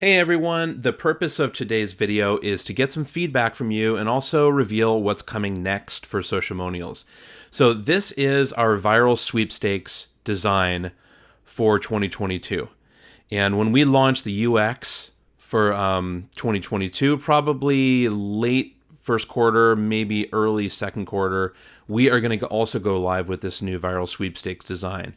Hey everyone, the purpose of today's video is to get some feedback from you and also reveal what's coming next for Socialmonials. So this is our Viral Sweepstakes design for 2022. And when we launch the UX for 2022, probably late first quarter, maybe early second quarter, we are going to also go live with this new Viral Sweepstakes design.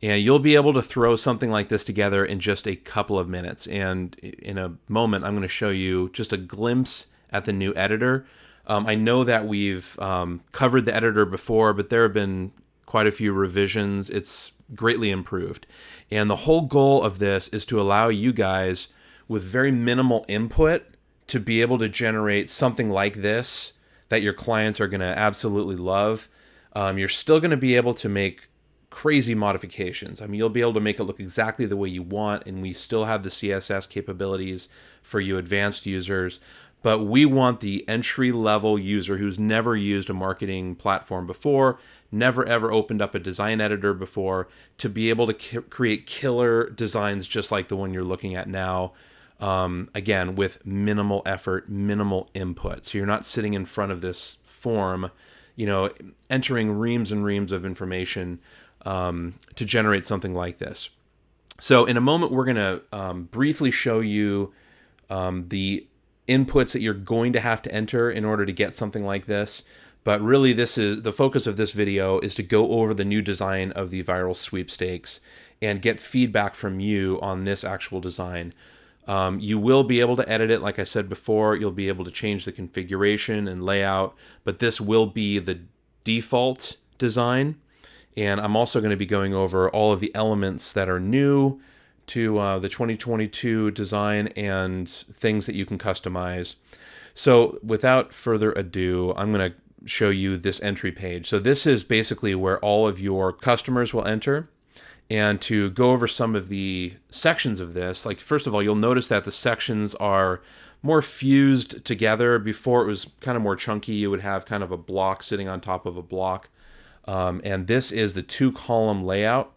And you'll be able to throw something like this together in just a couple of minutes. And in a moment, I'm going to show you just a glimpse at the new editor. I know that we've covered the editor before, but there have been quite a few revisions. It's greatly improved. And the whole goal of this is to allow you guys with very minimal input to be able to generate something like this that your clients are going to absolutely love. You're still going to be able to make crazy modifications. I mean, you'll be able to make it look exactly the way you want, and we still have the CSS capabilities for you advanced users. But we want the entry-level user who's never used a marketing platform before, never ever opened up a design editor before, to be able to create killer designs just like the one you're looking at now. Again, with minimal effort, minimal input. So you're not sitting in front of this form, entering reams and reams of information to generate something like this. So in a moment, we're going to briefly show you the inputs that you're going to have to enter in order to get something like this. But really, this is the focus of this video is to go over the new design of the Viral Sweepstakes and get feedback from you on this actual design. You will be able to edit it, like I said before. You'll be able to change the configuration and layout, but this will be the default design. And I'm also going to be going over all of the elements that are new to the 2022 design and things that you can customize. So without further ado, I'm going to show you this entry page. So this is basically where all of your customers will enter. And to go over some of the sections of this, like first of all, you'll notice that the sections are more fused together. Before it was kind of more chunky. You would have kind of a block sitting on top of a block. And this is the 2-column layout.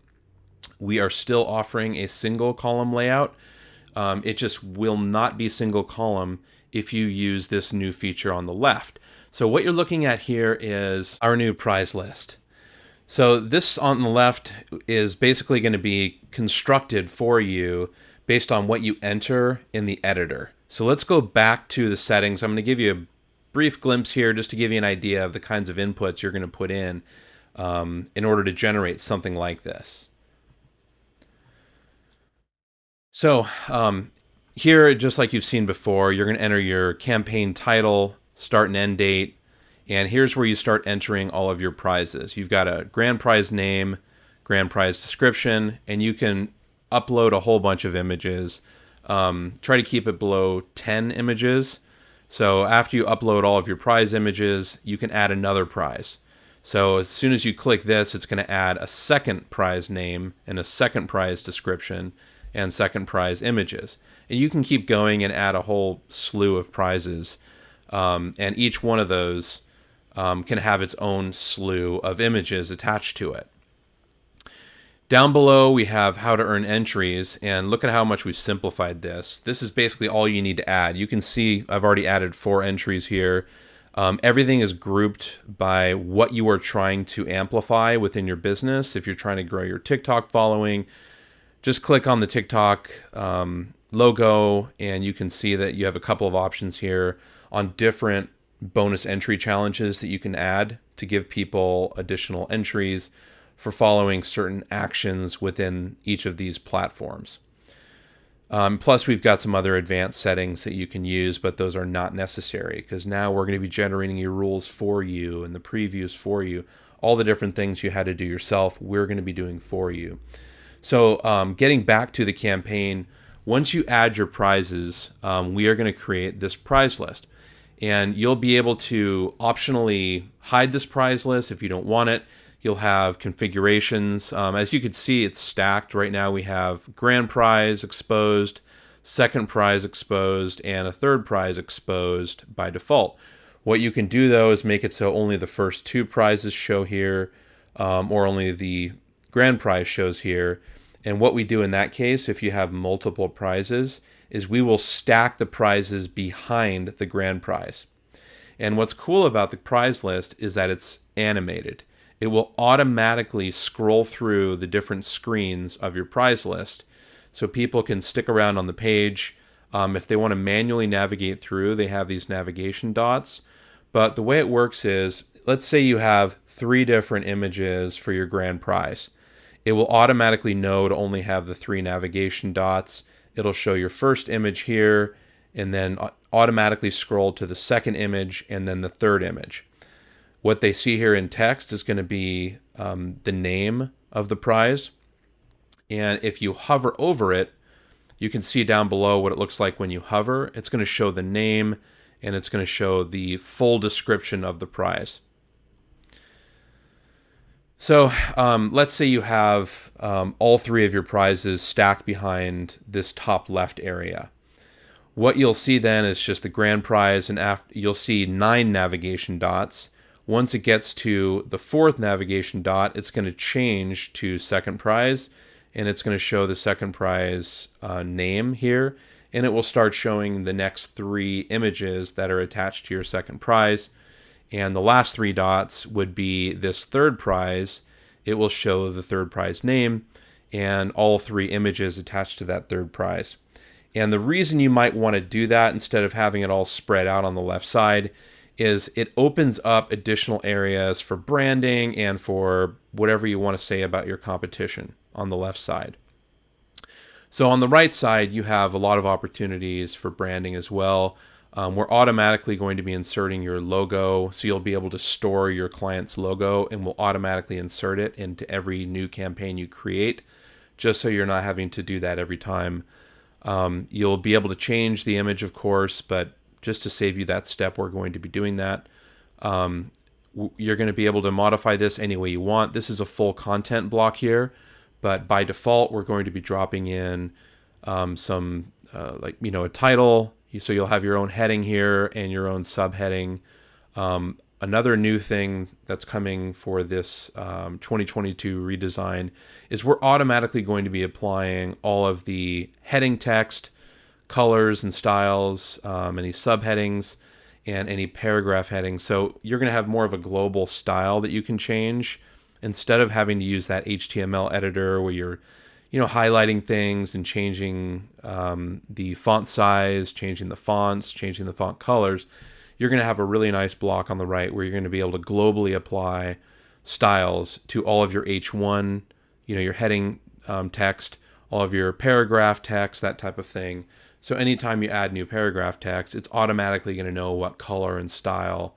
We are still offering a single column layout. It just will not be single column if you use this new feature on the left. So what you're looking at here is our new prize list. So this on the left is basically going to be constructed for you based on what you enter in the editor. So let's go back to the settings. I'm going to give you a brief glimpse here just to give you an idea of the kinds of inputs you're going to put in order to generate something like this. So here, just like you've seen before, you're going to enter your campaign title, start and end date, and here's where you start entering all of your prizes. You've got a grand prize name, grand prize description, and you can upload a whole bunch of images. Try to keep it below 10 images. So after you upload all of your prize images, you can add another prize. So as soon as you click this, it's going to add a second prize name and a second prize description and second prize images. And you can keep going and add a whole slew of prizes. And each one of those can have its own slew of images attached to it. Down below, we have how to earn entries, and look at how much we've simplified this. This is basically all you need to add. You can see I've already added 4 entries here. Everything is grouped by what you are trying to amplify within your business. If you're trying to grow your TikTok following, just click on the TikTok logo, and you can see that you have a couple of options here on different bonus entry challenges that you can add to give people additional entries for following certain actions within each of these platforms. Plus, we've got some other advanced settings that you can use, but those are not necessary because now we're going to be generating your rules for you and the previews for you. All the different things you had to do yourself, we're going to be doing for you. So getting back to the campaign, once you add your prizes, we are going to create this prize list. And you'll be able to optionally hide this prize list if you don't want it. You'll have configurations. As you can see, it's stacked. Right now we have grand prize exposed, second prize exposed, and a third prize exposed by default. What you can do, though, is make it so only the first 2 prizes show here, or only the grand prize shows here. And what we do in that case, if you have multiple prizes, is we will stack the prizes behind the grand prize. And what's cool about the prize list is that it's animated. It will automatically scroll through the different screens of your prize list so people can stick around on the page. If they want to manually navigate through, they have these navigation dots. But the way it works is, let's say you have 3 different images for your grand prize. It will automatically know to only have the 3 navigation dots. It'll show your first image here, and then automatically scroll to the second image and then the third image. What they see here in text is going to be the name of the prize. And if you hover over it, you can see down below what it looks like when you hover. It's going to show the name, and it's going to show the full description of the prize. So let's say you have all 3 of your prizes stacked behind this top left area. What you'll see then is just the grand prize, and you'll see 9 navigation dots. Once it gets to the 4th navigation dot, it's going to change to second prize, and it's going to show the second prize name here, and it will start showing the next 3 images that are attached to your second prize. And the last 3 dots would be this third prize. It will show the third prize name and all 3 images attached to that third prize. And the reason you might want to do that instead of having it all spread out on the left side is it opens up additional areas for branding and for whatever you want to say about your competition on the left side. So on the right side, you have a lot of opportunities for branding as well. We're automatically going to be inserting your logo, so you'll be able to store your client's logo, and we'll automatically insert it into every new campaign you create, just so you're not having to do that every time. You'll be able to change the image, of course, but just to save you that step, we're going to be doing that. You're going to be able to modify this any way you want. This is a full content block here, but by default, we're going to be dropping in some, a title. So you'll have your own heading here and your own subheading. Another new thing that's coming for this 2022 redesign is we're automatically going to be applying all of the heading text, colors and styles, any subheadings, and any paragraph headings. So you're going to have more of a global style that you can change instead of having to use that HTML editor where you're highlighting things and changing the font size, changing the fonts, changing the font colors. You're going to have a really nice block on the right where you're going to be able to globally apply styles to all of your H1, your heading text, all of your paragraph text, that type of thing. So anytime you add new paragraph text, it's automatically going to know what color and style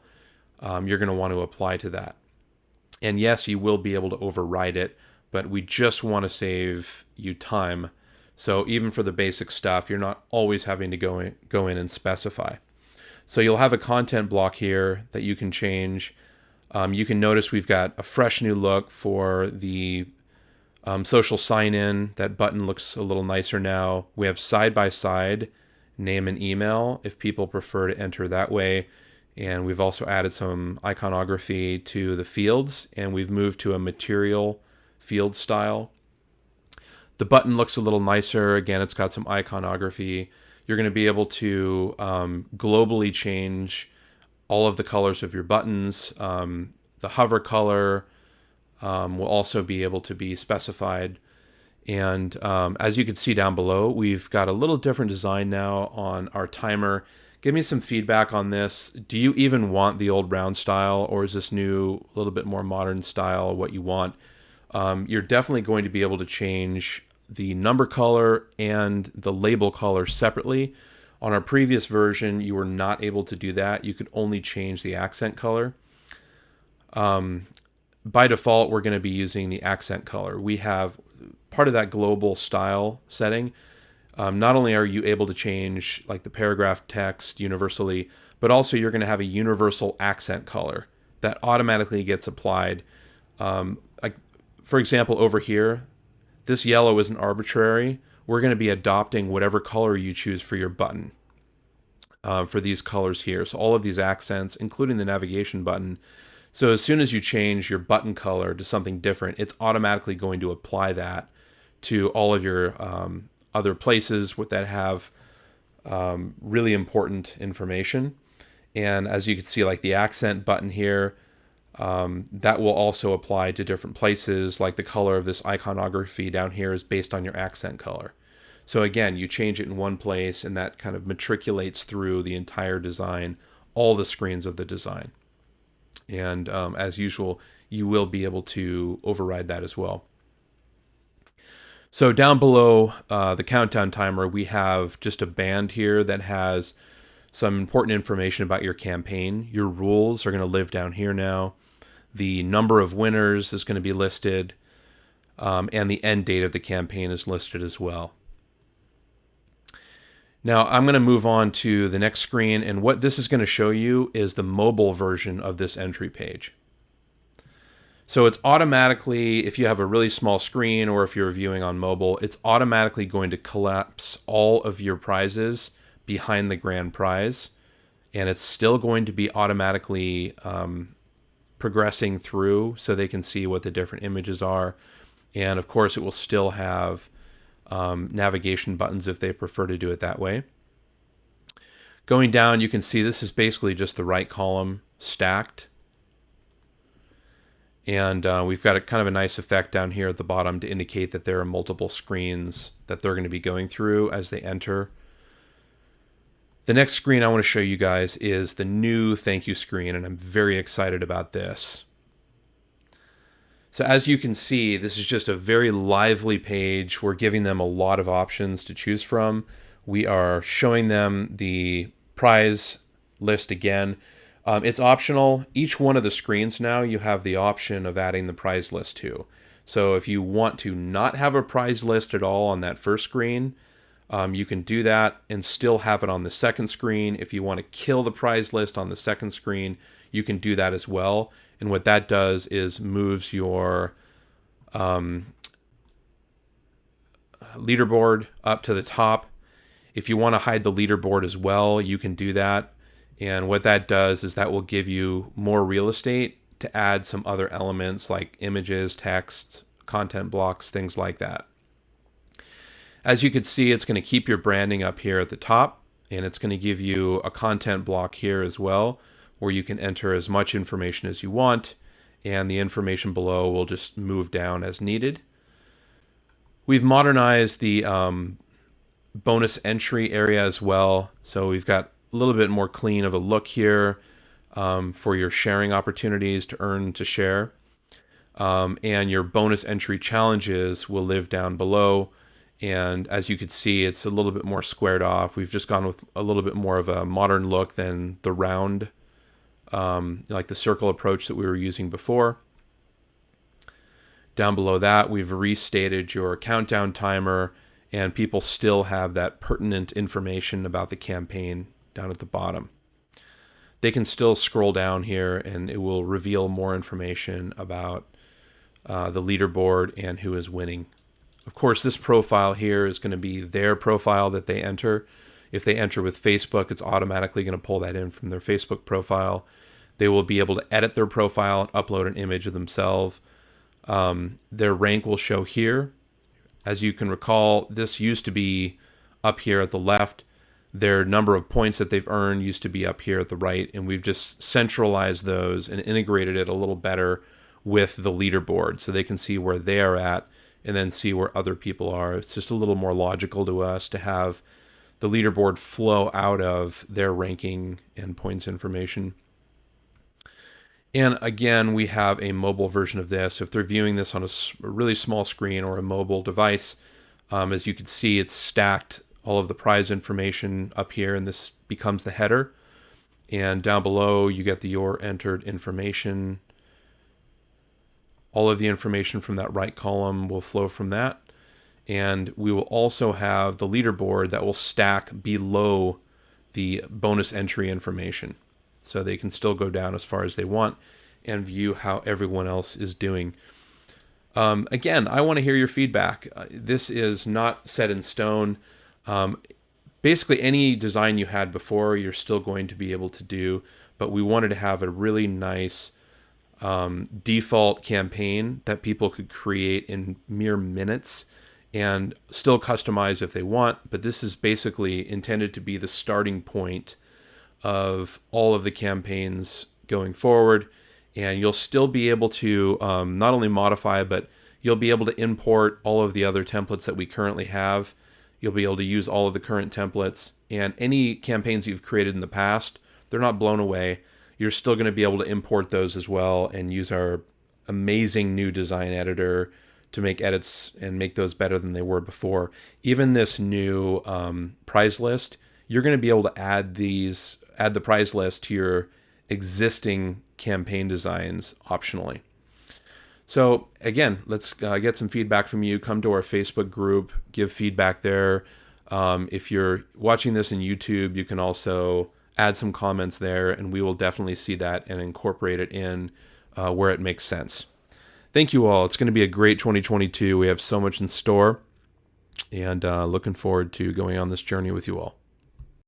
you're going to want to apply to that. And yes, you will be able to override it, but we just want to save you time. So even for the basic stuff, you're not always having to go in and specify. So you'll have a content block here that you can change. You can notice we've got a fresh new look for the social sign-in. That button looks a little nicer now. We have side-by-side name and email if people prefer to enter that way. And we've also added some iconography to the fields, and we've moved to a material field style. The button looks a little nicer. Again, it's got some iconography. You're going to be able to globally change all of the colors of your buttons. The hover color will also be able to be specified. And as you can see down below, we've got a little different design now on our timer. Give me some feedback on this. Do you even want the old round style, or is this new, a little bit more modern style what you want? You're definitely going to be able to change the number color and the label color separately. On our previous version, you were not able to do that. You could only change the accent color. By default, we're going to be using the accent color. We have part of that global style setting. Not only are you able to change like the paragraph text universally, but also you're going to have a universal accent color that automatically gets applied. Like for example, over here, this yellow isn't arbitrary. We're going to be adopting whatever color you choose for your button for these colors here. So all of these accents, including the navigation button. So as soon as you change your button color to something different, it's automatically going to apply that to all of your other places that have really important information. And as you can see, like the accent button here, that will also apply to different places. Like the color of this iconography down here is based on your accent color. So again, you change it in one place and that kind of matriculates through the entire design, all the screens of the design. And as usual, you will be able to override that as well. So down below the countdown timer, we have just a band here that has some important information about your campaign. Your rules are going to live down here now. The number of winners is going to be listed, and the end date of the campaign is listed as well. Now I'm going to move on to the next screen, and what this is going to show you is the mobile version of this entry page. So it's automatically, if you have a really small screen or if you're viewing on mobile, it's automatically going to collapse all of your prizes behind the grand prize, and it's still going to be automatically progressing through so they can see what the different images are. And of course, it will still have navigation buttons if they prefer to do it that way. Going down, you can see this is basically just the right column stacked. And we've got a kind of a nice effect down here at the bottom to indicate that there are multiple screens that they're going to be going through as they enter. The next screen I want to show you guys is the new thank you screen, and I'm very excited about this. So as you can see, this is just a very lively page. We're giving them a lot of options to choose from. We are showing them the prize list again. It's optional. Each one of the screens now, you have the option of adding the prize list to. So if you want to not have a prize list at all on that first screen, you can do that and still have it on the second screen. If you want to kill the prize list on the second screen, you can do that as well. And what that does is moves your leaderboard up to the top. If you want to hide the leaderboard as well, you can do that. And what that does is that will give you more real estate to add some other elements like images, text, content blocks, things like that. As you can see, it's going to keep your branding up here at the top, and it's going to give you a content block here as well, where you can enter as much information as you want, and the information below will just move down as needed. We've modernized the bonus entry area as well, so we've got a little bit more clean of a look here for your sharing opportunities to earn to share. And your bonus entry challenges will live down below. And as you can see, it's a little bit more squared off. We've just gone with a little bit more of a modern look than the round, like the circle approach that we were using before. Down below that, we've restated your countdown timer, and people still have that pertinent information about the campaign down at the bottom. They can still scroll down here and it will reveal more information about the leaderboard and who is winning. Of course, this profile here is going to be their profile that they enter. If they enter with Facebook, it's automatically going to pull that in from their Facebook profile. They will be able to edit their profile and upload an image of themselves. Their rank will show here. As you can recall, this used to be up here at the left. Their number of points that they've earned used to be up here at the right, and we've just centralized those and integrated it a little better with the leaderboard so they can see where they are at and then see where other people are. It's just a little more logical to us to have the leaderboard flow out of their ranking and points information. And again, we have a mobile version of this. If they're viewing this on a really small screen or a mobile device, as you can see, it's stacked all of the prize information up here, and this becomes the header. And down below, you get the your entered information. All of the information from that right column will flow from that. And we will also have the leaderboard that will stack below the bonus entry information. So they can still go down as far as they want and view how everyone else is doing. Again, I want to hear your feedback. This is not set in stone. Basically, any design you had before, you're still going to be able to do, but we wanted to have a really nice default campaign that people could create in mere minutes and still customize if they want. But this is basically intended to be the starting point of all of the campaigns going forward. And you'll still be able to not only modify, but you'll be able to import all of the other templates that we currently have. You'll be able to use all of the current templates, and any campaigns you've created in the past, they're not blown away. You're still going to be able to import those as well and use our amazing new design editor to make edits and make those better than they were before. Even this new prize list, you're going to be able to add the prize list to your existing campaign designs optionally. So again, let's get some feedback from you. Come to our Facebook group, give feedback there. If you're watching this in YouTube, you can also add some comments there, and we will definitely see that and incorporate it in where it makes sense. Thank you all. It's going to be a great 2022. We have so much in store, and looking forward to going on this journey with you all.